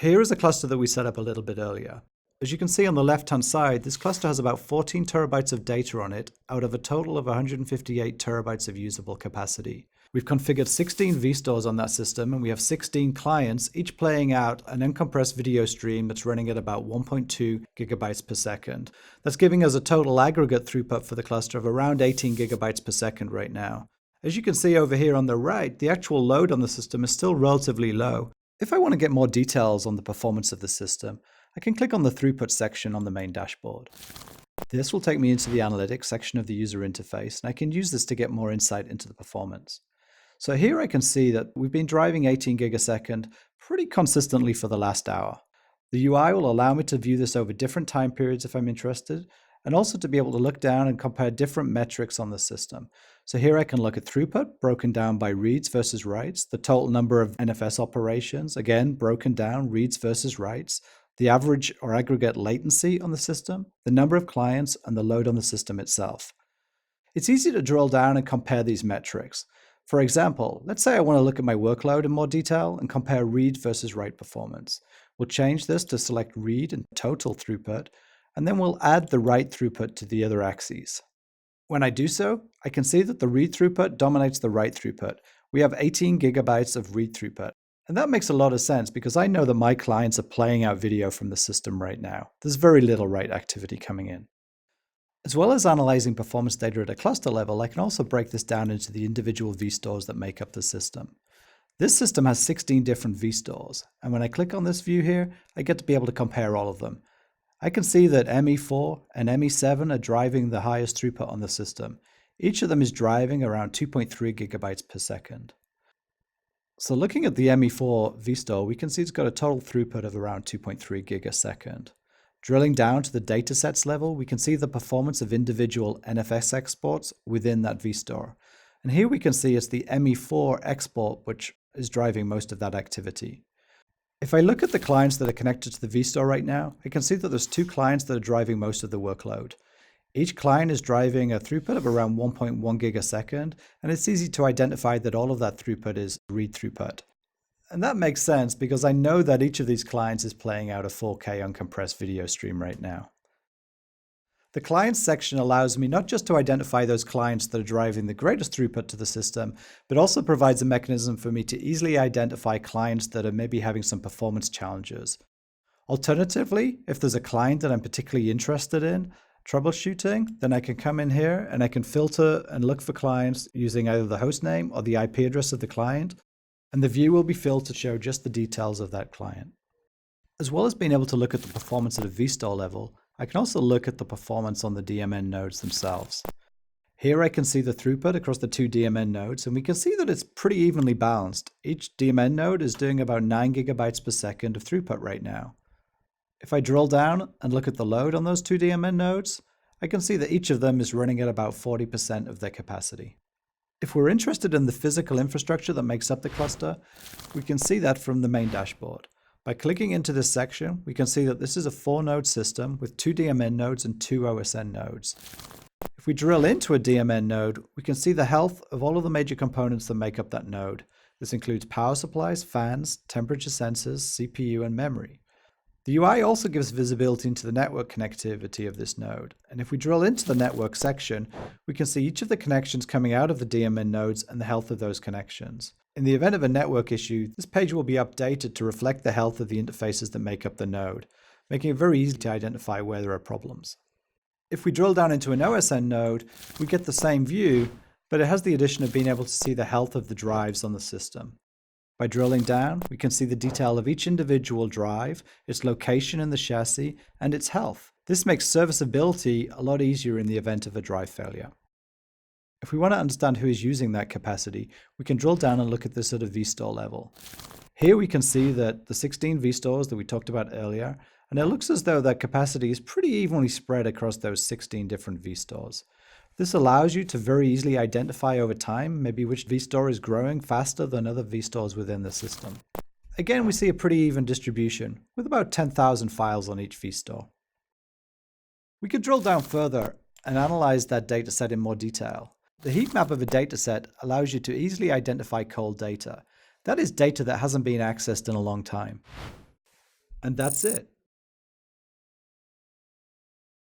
Here is a cluster that we set up a little bit earlier. As you can see on the left-hand side, this cluster has about 14 terabytes of data on it out of a total of 158 terabytes of usable capacity. We've configured 16 vStores on that system, and we have 16 clients, each playing out an uncompressed video stream that's running at about 1.2 gigabytes per second. That's giving us a total aggregate throughput for the cluster of around 18 gigabytes per second right now. As you can see over here on the right, the actual load on the system is still relatively low. If I want to get more details on the performance of the system, I can click on the throughput section on the main dashboard. This will take me into the analytics section of the user interface, and I can use this to get more insight into the performance. So here I can see that we've been driving 18 gig a second pretty consistently for the last hour. The UI will allow me to view this over different time periods if I'm interested, and also to be able to look down and compare different metrics on the system. So here I can look at throughput broken down by reads versus writes, the total number of NFS operations, again broken down, reads versus writes, the average or aggregate latency on the system, the number of clients, and the load on the system itself. It's easy to drill down and compare these metrics. For example, let's say I want to look at my workload in more detail and compare read versus write performance. We'll change this to select read and total throughput, and then we'll add the write throughput to the other axes. When I do so, I can see that the read throughput dominates the write throughput. We have 18 gigabytes of read throughput. And that makes a lot of sense because I know that my clients are playing out video from the system right now. There's very little write activity coming in. As well as analyzing performance data at a cluster level, I can also break this down into the individual vStores that make up the system. This system has 16 different vStores, and when I click on this view here, I get to be able to compare all of them. I can see that ME4 and ME7 are driving the highest throughput on the system. Each of them is driving around 2.3 gigabytes per second. So looking at the ME4 vStore, we can see it's got a total throughput of around 2.3 gig a second. Drilling down to the datasets level, we can see the performance of individual NFS exports within that vStore. And here we can see it's the ME4 export which is driving most of that activity. If I look at the clients that are connected to the vStore right now, I can see that there's two clients that are driving most of the workload. Each client is driving a throughput of around 1.1 gig a second, and it's easy to identify that all of that throughput is read throughput. And that makes sense because I know that each of these clients is playing out a 4K uncompressed video stream right now. The clients section allows me not just to identify those clients that are driving the greatest throughput to the system, but also provides a mechanism for me to easily identify clients that are maybe having some performance challenges. Alternatively, if there's a client that I'm particularly interested in troubleshooting, then I can come in here and I can filter and look for clients using either the host name or the IP address of the client, and the view will be filled to show just the details of that client. As well as being able to look at the performance at a vStore level, I can also look at the performance on the DMN nodes themselves. Here I can see the throughput across the two DMN nodes, and we can see that it's pretty evenly balanced. Each DMN node is doing about 9 gigabytes per second of throughput right now. If I drill down and look at the load on those two DMN nodes, I can see that each of them is running at about 40% of their capacity. If we're interested in the physical infrastructure that makes up the cluster, we can see that from the main dashboard. By clicking into this section, we can see that this is a 4-node system with 2 DMN nodes and 2 OSN nodes. If we drill into a DMN node, we can see the health of all of the major components that make up that node. This includes power supplies, fans, temperature sensors, CPU, and memory. The UI also gives visibility into the network connectivity of this node. And if we drill into the network section, we can see each of the connections coming out of the DMN nodes and the health of those connections. In the event of a network issue, this page will be updated to reflect the health of the interfaces that make up the node, making it very easy to identify where there are problems. If we drill down into an OSN node, we get the same view, but it has the addition of being able to see the health of the drives on the system. By drilling down, we can see the detail of each individual drive, its location in the chassis, and its health. This makes serviceability a lot easier in the event of a drive failure. If we want to understand who is using that capacity, we can drill down and look at this at a vStore level. Here we can see that the 16 vStores that we talked about earlier, and it looks as though that capacity is pretty evenly spread across those 16 different vStores. This allows you to very easily identify over time maybe which vStore is growing faster than other vStores within the system. Again, we see a pretty even distribution, with about 10,000 files on each vStore. We could drill down further and analyze that dataset in more detail. The heat map of a dataset allows you to easily identify cold data. That is data that hasn't been accessed in a long time. And that's it.